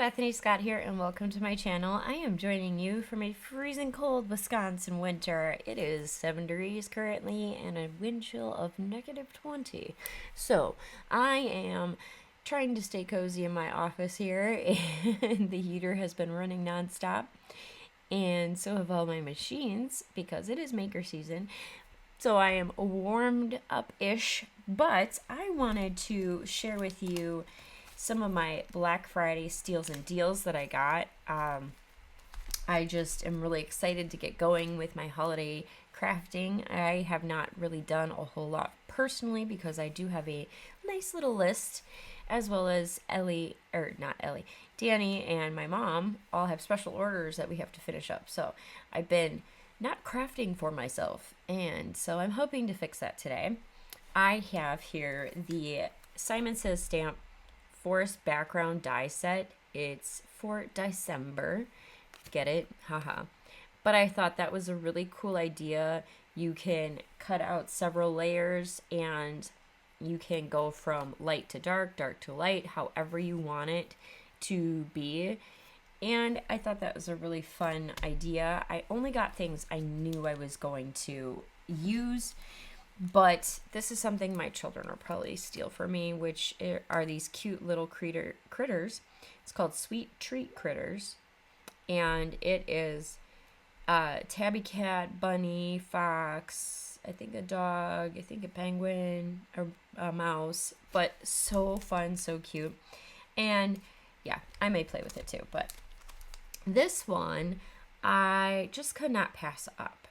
Bethany Scott here, and welcome to my channel. I am joining you from a freezing cold Wisconsin winter. It is 7 degrees currently and a wind chill of -20. So I am trying to stay cozy in my office here, and the heater has been running nonstop, and so have all my machines because it is maker season. So I am warmed up-ish, but I wanted to share with you some of my Black Friday steals and deals that I got. I just am really excited to get going with my holiday crafting. I have not really done a whole lot personally because I do have a nice little list, as well as Danny and my mom all have special orders that we have to finish up. So I've been not crafting for myself, and so I'm hoping to fix that today. I have here the Simon Says Stamp Forest background die set. It's for December. Get it? Haha. But I thought that was a really cool idea. You can cut out several layers and you can go from light to dark, dark to light, however you want it to be. And I thought that was a really fun idea. I only got things I knew I was going to use, but this is something my children will probably steal from me, which are these cute little critters. It's called Sweet Treat Critters. And it is tabby cat, bunny, fox, I think a dog, I think a penguin, or a mouse. But so fun, so cute. And yeah, I may play with it too. But this one, I just could not pass up.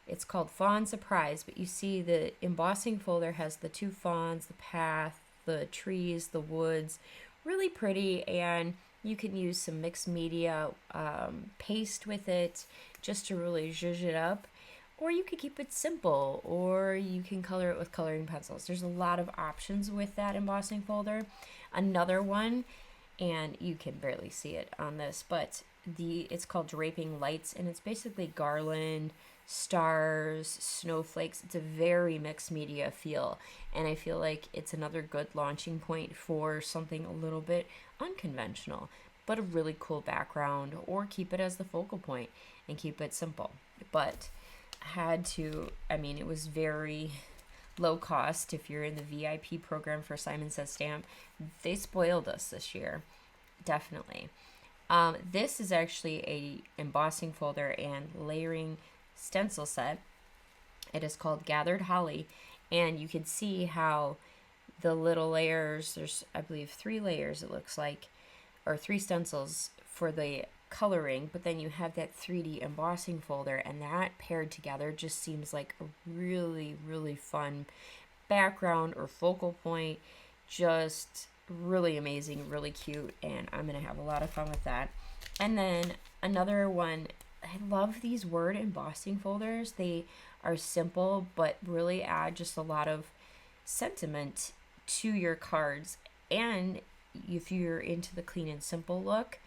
It's called Fawn Surprise, but you see the embossing folder has the two fawns, the path, the trees, the woods. Really pretty, and you can use some mixed media paste with it just to really zhuzh it up. Or you could keep it simple, or you can color it with coloring pencils. There's a lot of options with that embossing folder. Another one, and you can barely see it on this, but it's called Draping Lights, and it's basically garland, stars, snowflakes. It's a very mixed media feel, and I feel like it's another good launching point for something a little bit unconventional, but a really cool background, or keep it as the focal point and keep it simple. But it was very low cost. If you're in the VIP program for Simon Says Stamp, they spoiled us this year, definitely. This is actually a embossing folder and layering stencil set. It is called Gathered Holly, and you can see how the little layers, there's I believe 3 layers, it looks like, or 3 stencils for the coloring, but then you have that 3D embossing folder, and that paired together just seems like a really, really fun background or focal point. Just really amazing, really cute, and I'm gonna have a lot of fun with that. And then another one, I love these word embossing folders. They are simple, but really add just a lot of sentiment to your cards. And if you're into the clean and simple look,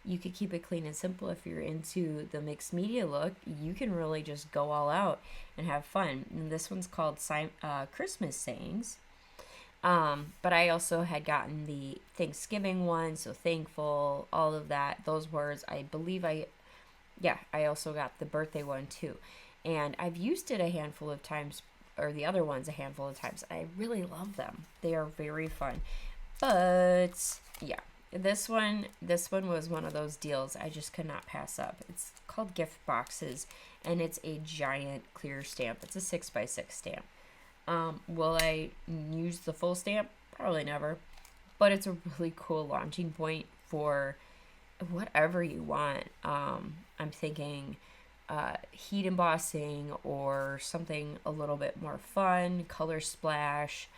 you could keep it clean and simple. If you're into the mixed media look, you can really just go all out and have fun. And this one's called Christmas Sayings. But I also had gotten the Thanksgiving one, so thankful, all of that, those words. I also got the birthday one too. And I've used it a handful of times, or the other ones a handful of times. I really love them. They are very fun. But yeah, this one was one of those deals I just could not pass up. It's called Gift Boxes, and it's a giant clear stamp. It's a 6x6 stamp. Will I use the full stamp? Probably never. But it's a really cool launching point for whatever you want. I'm thinking heat embossing or something a little bit more fun, color splash,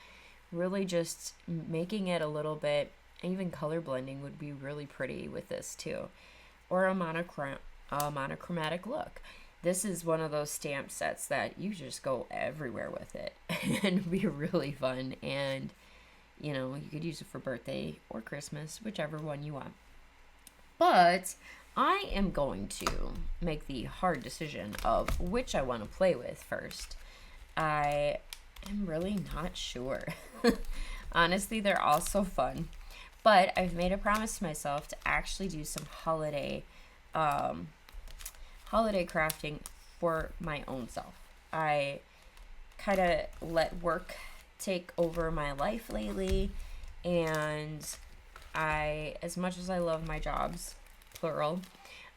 really just making it a little bit, even color blending would be really pretty with this too. Or a monochromatic look. This is one of those stamp sets that you just go everywhere with it and be really fun. And, you could use it for birthday or Christmas, whichever one you want. But I am going to make the hard decision of which I want to play with first. I am really not sure. Honestly, they're all so fun. But I've made a promise to myself to actually do some holiday crafting for my own self. I kind of let work take over my life lately, and as much as I love my jobs, plural,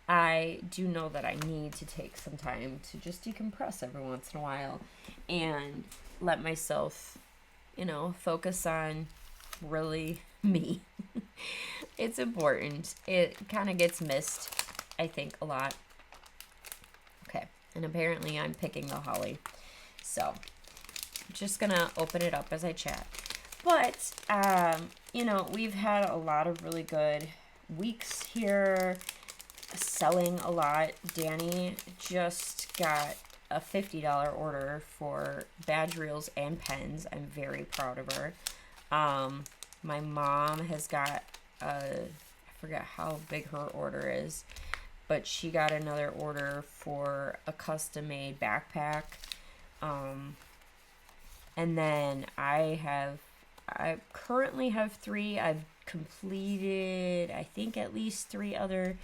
I do know that I need to take some time to just decompress every once in a while and let myself, focus on really me. It's important. It kind of gets missed, I think, a lot. Okay, and apparently I'm picking the holly. So, I'm just gonna open it up as I chat. But, we've had a lot of really good weeks here, selling a lot. Danny just got a $50 order for badge reels and pens. I'm very proud of her. My mom has got I forget how big her order is, but she got another order for a custom made backpack. And then I currently have 3. I've completed, I think, at least 3 other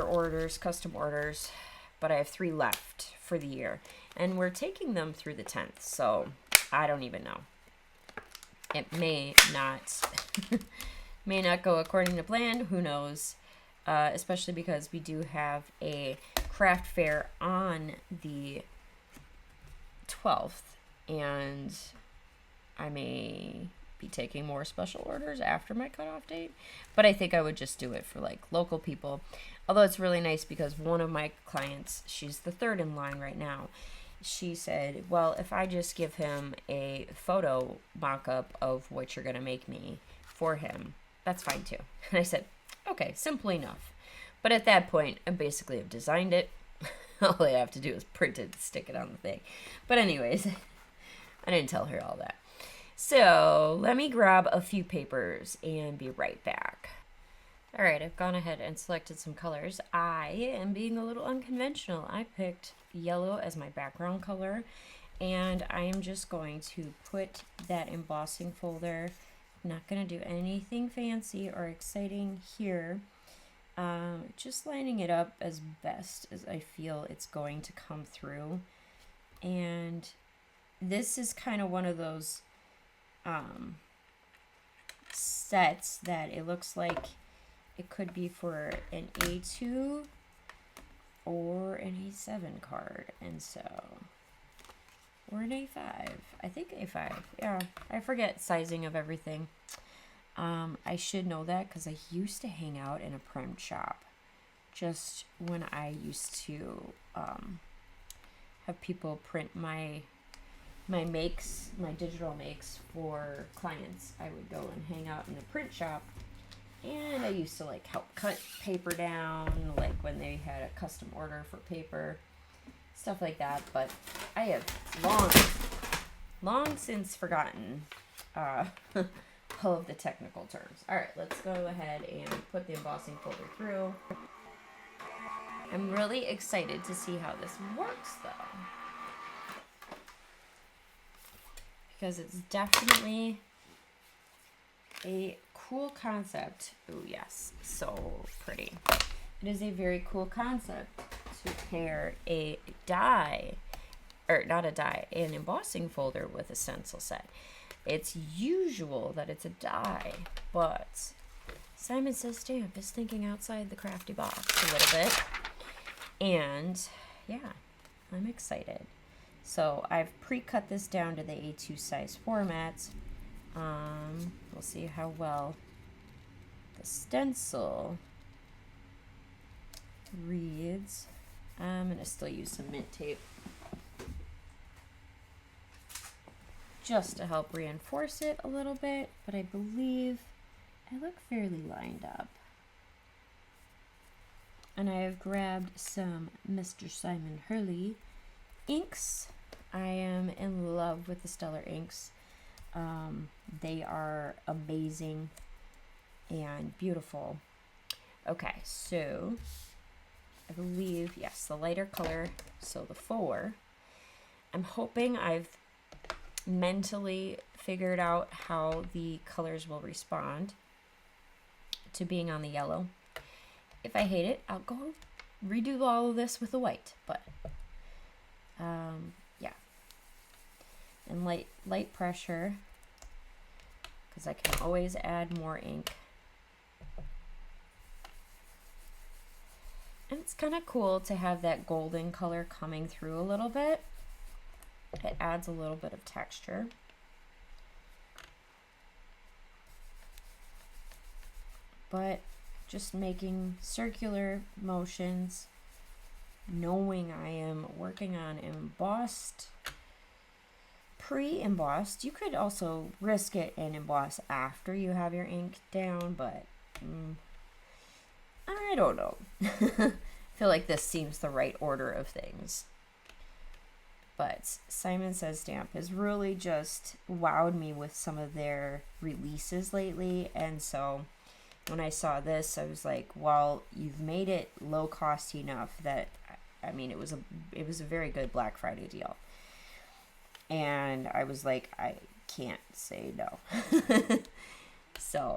orders, custom orders, but I have 3 left for the year, and we're taking them through the 10th. So I don't even know. It may not go according to plan. Who knows? Especially because we do have a craft fair on the 12th, and I may be taking more special orders after my cutoff date, but I think I would just do it for like local people. Although it's really nice because one of my clients, she's the 3rd in line right now, she said, well, if I just give him a photo mock-up of what you're going to make me for him, that's fine too. And I said, okay, simple enough. But at that point, I basically have designed it. All I have to do is print it and stick it on the thing. But anyways, I didn't tell her all that. So let me grab a few papers and be right back. All right, I've gone ahead and selected some colors. I am being a little unconventional. I picked yellow as my background color, and I am just going to put that embossing folder. I'm not going to do anything fancy or exciting here. Just lining it up as best as I feel it's going to come through. And this is kind of one of those sets that it looks like it could be for an A2 or an A7 card, and so, or an A5. I think A5. Yeah, I forget sizing of everything. I should know that because I used to hang out in a print shop just when I used to have people print my digital makes for clients. I would go and hang out in the print shop, and I used to like help cut paper down, like when they had a custom order for paper, stuff like that. But I have long since forgotten all of the technical terms. All right, let's go ahead and put the embossing folder through. I'm really excited to see how this works though, because it's definitely a cool concept. Oh yes, so pretty. It is a very cool concept to pair a die, or not a die, an embossing folder with a stencil set. It's usual that it's a die, but Simon Says Stamp is thinking outside the crafty box a little bit. And yeah, I'm excited. So I've pre-cut this down to the A2 size formats. We'll see how well the stencil reads. I'm gonna still use some mint tape just to help reinforce it a little bit, but I believe I look fairly lined up. And I have grabbed some Mr. Simon Hurley inks. I am in love with the Stellar inks. They are amazing and beautiful. Okay, so I believe, yes, the lighter color, so the 4. I'm hoping I've mentally figured out how the colors will respond to being on the yellow. If I hate it, I'll go redo all of this with the white, but yeah. And light pressure, because I can always add more ink. And it's kind of cool to have that golden color coming through a little bit. It adds a little bit of texture. But just making circular motions, knowing I am working on embossed, pre-embossed. You could also risk it and emboss after you have your ink down, but I don't know. I feel like this seems the right order of things. But Simon Says Stamp has really just wowed me with some of their releases lately, and so when I saw this, I was like, well, you've made it low cost enough that, I mean, it was a very good Black Friday deal. And I was like, I can't say no. So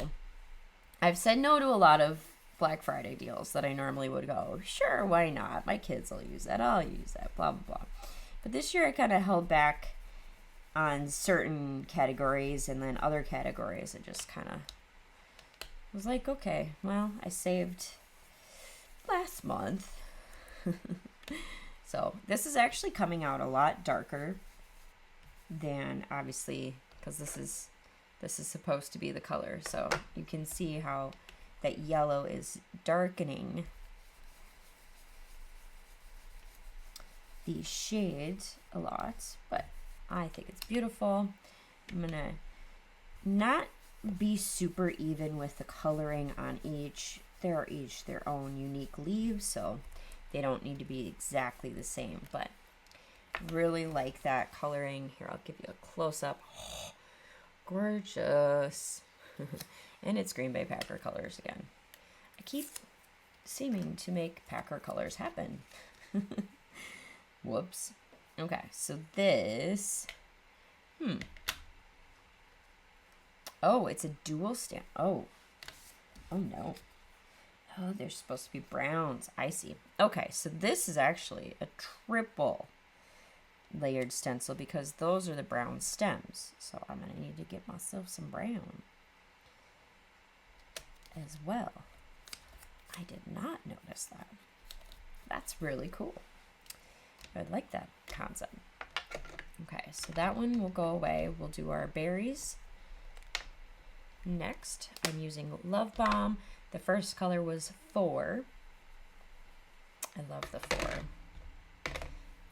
I've said no to a lot of Black Friday deals that I normally would go, sure, why not? My kids will use that. I'll use that, blah, blah, blah. But this year I kind of held back on certain categories, and then other categories I just kind of was like, okay, well, I saved last month. So this is actually coming out a lot darker than, obviously, because this is supposed to be the color. So you can see how that yellow is darkening the shades a lot, but I think it's beautiful. I'm gonna not be super even with the coloring on each. They're each their own unique leaves, so they don't need to be exactly the same, but really like that coloring. Here, I'll give you a close-up. Oh, gorgeous. And it's Green Bay Packer colors again. I keep seeming to make Packer colors happen. Whoops. Okay, so this, oh, it's a dual stamp. Oh no. Oh, they're supposed to be browns. I see. Okay, so this is actually a triple layered stencil because those are the brown stems. So I'm going to need to get myself some brown as well. I did not notice that. That's really cool. I like that concept. Okay, so that one will go away. We'll do our berries. Next, I'm using Love Bomb. The first color was 4. I love the 4.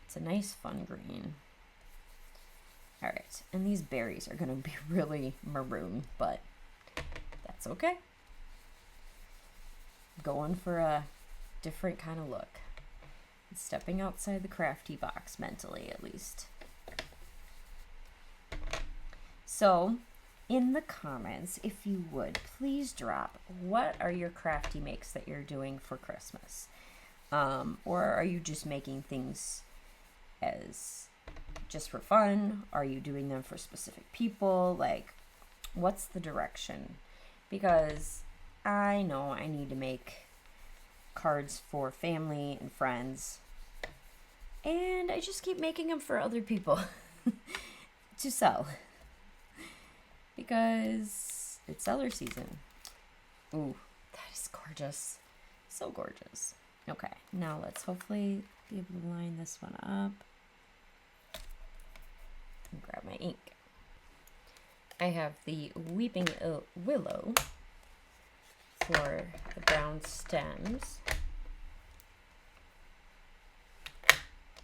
It's a nice fun green. All right, and these berries are gonna be really maroon, but that's okay. Going for a different kind of look. Stepping outside the crafty box, mentally at least. So, in the comments, if you would, please drop what are your crafty makes that you're doing for Christmas? Or are you just making things as just for fun? Are you doing them for specific people? Like, what's the direction? Because I know I need to make cards for family and friends, and I just keep making them for other people to sell because it's seller season. Ooh, that is gorgeous. So gorgeous. Okay, now let's hopefully be able to line this one up and grab my ink. I have the Weeping Willow for the brown stems.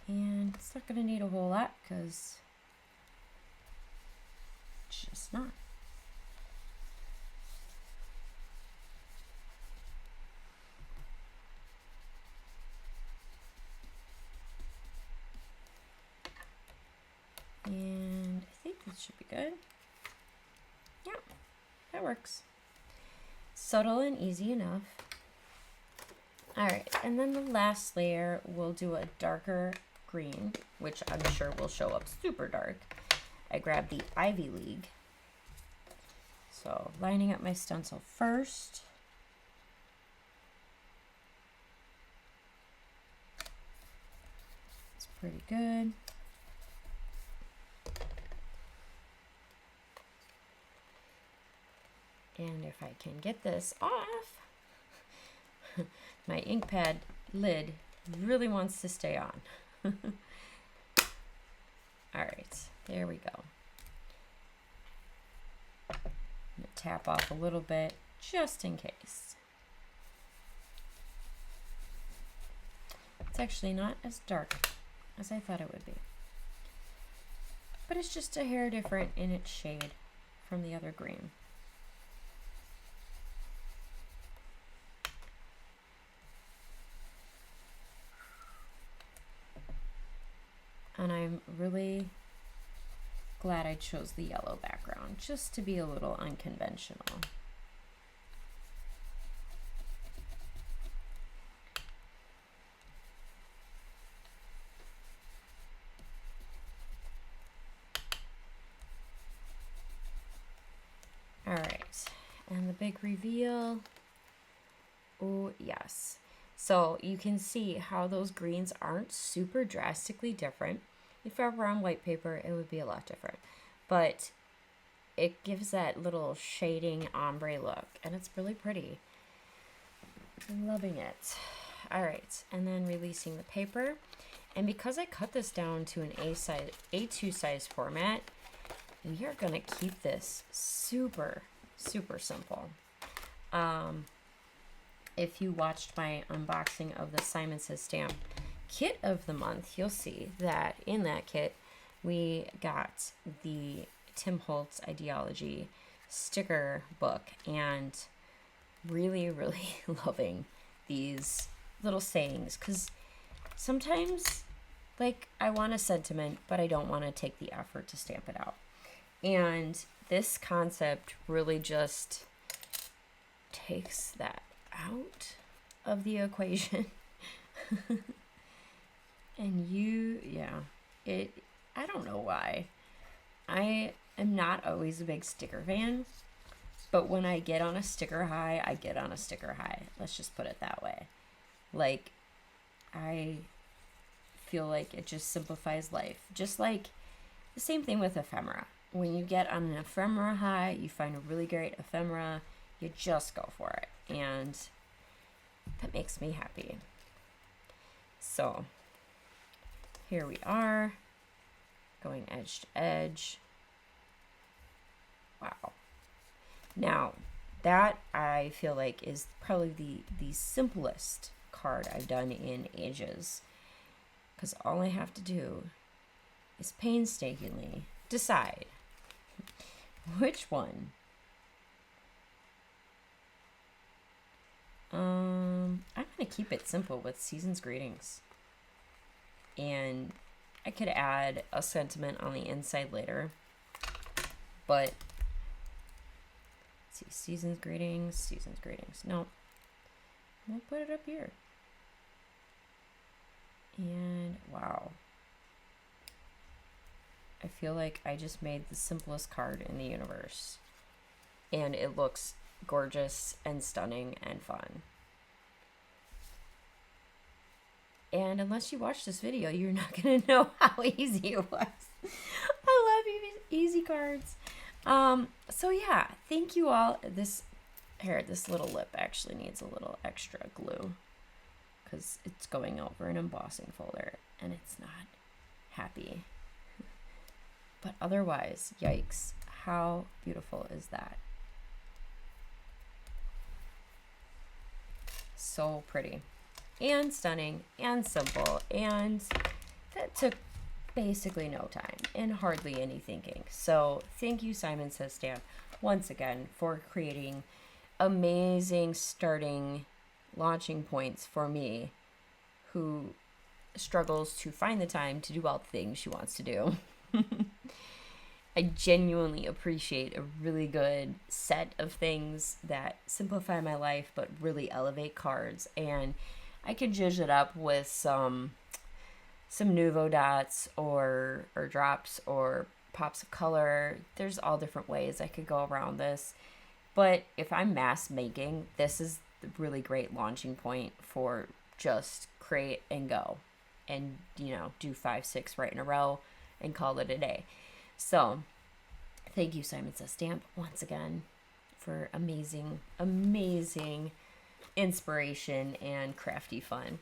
And it's not going to need a whole lot because it's just not. And I think this should be good. Yeah, that works. Subtle and easy enough. All right, and then the last layer, we'll do a darker green, which I'm sure will show up super dark. I grabbed the Ivy League. So lining up my stencil first. It's pretty good. And if I can get this off, my ink pad lid really wants to stay on. All right, there we go. I'm gonna tap off a little bit just in case. It's actually not as dark as I thought it would be, but it's just a hair different in its shade from the other green. And I'm really glad I chose the yellow background, just to be a little unconventional. All right, and the big reveal. Oh, yes. So you can see how those greens aren't super drastically different. If I were on white paper, it would be a lot different. But it gives that little shading ombre look, and it's really pretty. I'm loving it. All right, and then releasing the paper. And because I cut this down to an A2 size format, we are gonna keep this super, super simple. If you watched my unboxing of the Simon Says Stamp kit of the month, you'll see that in that kit, we got the Tim Holtz Ideology sticker book, and really, really loving these little sayings, because sometimes, like, I want a sentiment, but I don't want to take the effort to stamp it out. And this concept really just takes that out of the equation. And I don't know why. I am not always a big sticker fan, but when I get on a sticker high, I get on a sticker high. Let's just put it that way. Like, I feel like it just simplifies life. Just like the same thing with ephemera. When you get on an ephemera high, you find a really great ephemera, you just go for it. And that makes me happy. So here we are, going edge to edge. Wow. Now, that I feel like is probably the simplest card I've done in ages, because all I have to do is painstakingly decide which one. I'm going to keep it simple with Season's Greetings. And I could add a sentiment on the inside later. But, let's see, Season's Greetings. No, we'll put it up here. And, wow. I feel like I just made the simplest card in the universe. And it looks gorgeous and stunning and fun. And unless you watch this video, you're not going to know how easy it was. I love easy cards. So yeah, thank you all. This little lip actually needs a little extra glue because it's going over an embossing folder and it's not happy. But otherwise, yikes, how beautiful is that? So pretty and stunning and simple, and that took basically no time and hardly any thinking. So thank you, Simon Says Stamp, once again for creating amazing launching points for me, who struggles to find the time to do all the things she wants to do. I genuinely appreciate a really good set of things that simplify my life but really elevate cards, and I could zhuzh it up with some Nuvo dots or drops or pops of color. There's all different ways I could go around this. But if I'm mass making, this is a really great launching point for just create and go. And, do 5, 6 right in a row and call it a day. So, thank you, Simon Says Stamp, once again for amazing, amazing inspiration and crafty fun.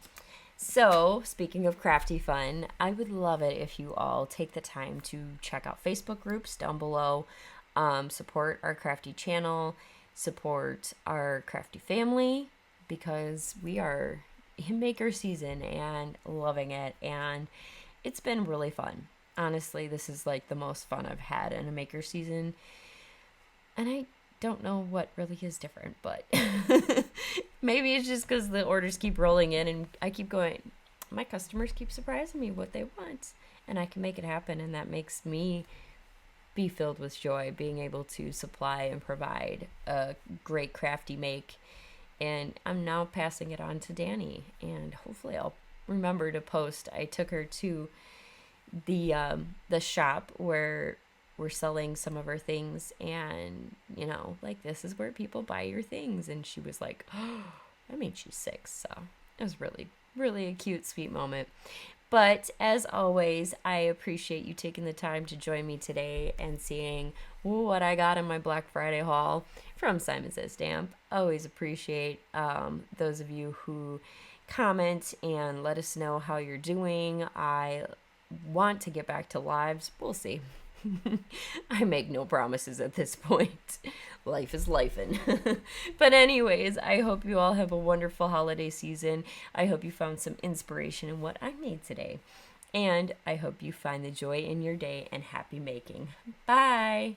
So, speaking of crafty fun, I would love it if you all take the time to check out Facebook groups down below, support our crafty channel, support our crafty family, because we are in maker season and loving it, and it's been really fun. Honestly, this is like the most fun I've had in a maker season, and I don't know what really is different, but maybe it's just because the orders keep rolling in and I keep going, my customers keep surprising me what they want, and I can make it happen, and that makes me be filled with joy, being able to supply and provide a great crafty make. And I'm now passing it on to Danny, and hopefully I'll remember to post. I took her to the shop where we're selling some of her things, and like, this is where people buy your things. And she was like, oh, she's 6, so it was really, really a cute, sweet moment. But as always, I appreciate you taking the time to join me today and seeing what I got in my Black Friday haul from Simon Says Stamp. Always appreciate those of you who comment and let us know how you're doing. I want to get back to lives. We'll see. I make no promises at this point. Life is lifin'. But anyways, I hope you all have a wonderful holiday season. I hope you found some inspiration in what I made today. And I hope you find the joy in your day and happy making. Bye!